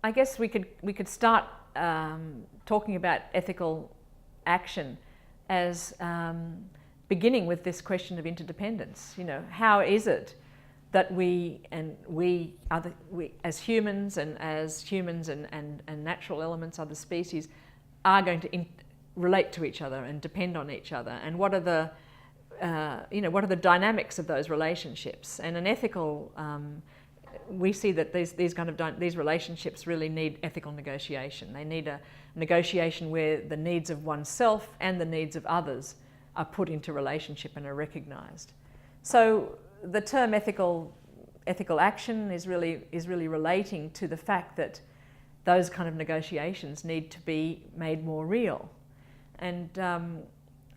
I guess we could start talking about ethical action as beginning with this question of interdependence. You know, how is it that we as humans and natural elements, other species, are going to relate to each other and depend on each other, and what are the what are the dynamics of those relationships? And an ethical, we see that these relationships really need ethical negotiation. They need a negotiation where the needs of oneself and the needs of others are put into relationship and are recognised. So the term ethical action is really relating to the fact that those kind of negotiations need to be made more real. And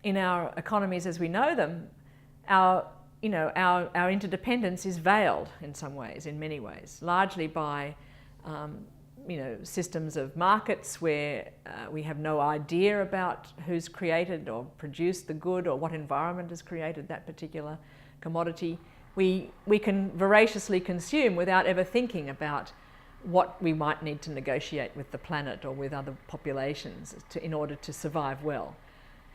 in our economies as we know them, our interdependence is veiled in some ways, in many ways, largely by systems of markets where we have no idea about who's created or produced the good or what environment has created that particular commodity. We can voraciously consume without ever thinking about what we might need to negotiate with the planet or with other populations in order to survive well.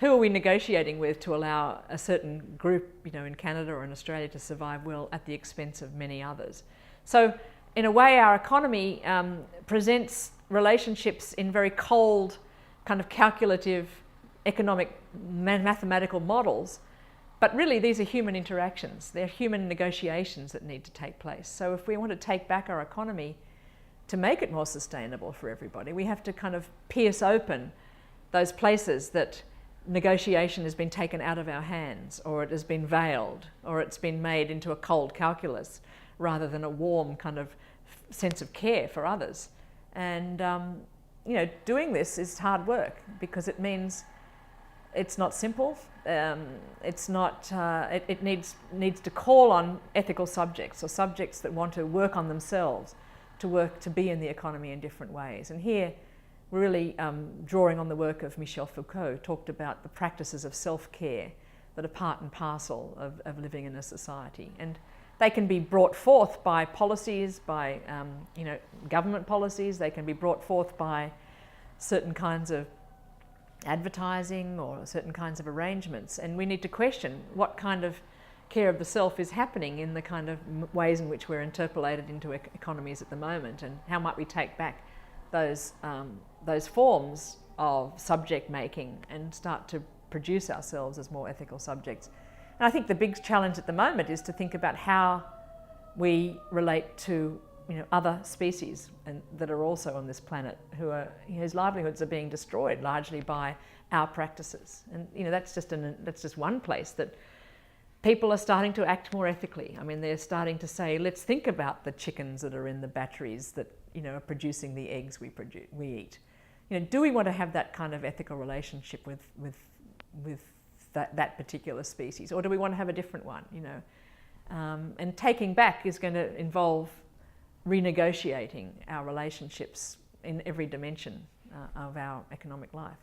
Who are we negotiating with to allow a certain group, in Canada or in Australia, to survive well at the expense of many others? So, in a way, our economy presents relationships in very cold, kind of calculative, economic, mathematical models. But really, these are human interactions. They're human negotiations that need to take place. So if we want to take back our economy to make it more sustainable for everybody, we have to kind of pierce open those places that negotiation has been taken out of our hands, or it has been veiled, or it's been made into a cold calculus rather than a warm kind of sense of care for others. And doing this is hard work because it means it's not simple. It's not. It needs to call on ethical subjects, or subjects that want to work on themselves, to be in the economy in different ways. And here, we're really drawing on the work of Michel Foucault, talked about the practices of self-care that are part and parcel of living in a society. And they can be brought forth by policies, by government policies. They can be brought forth by certain kinds of advertising or certain kinds of arrangements. And we need to question what kind of care of the self is happening in the kind of ways in which we're interpolated into economies at the moment, and how might we take back those forms of subject making and start to produce ourselves as more ethical subjects. And I think the big challenge at the moment is to think about how we relate to other species that are also on this planet, whose livelihoods are being destroyed largely by our practices. And that's just one place that people are starting to act more ethically. I mean, they're starting to say, let's think about the chickens that are in the batteries that are producing the eggs we eat. Do we want to have that kind of ethical relationship with that particular species, or do we want to have a different one? And taking back is going to involve renegotiating our relationships in every dimension of our economic life.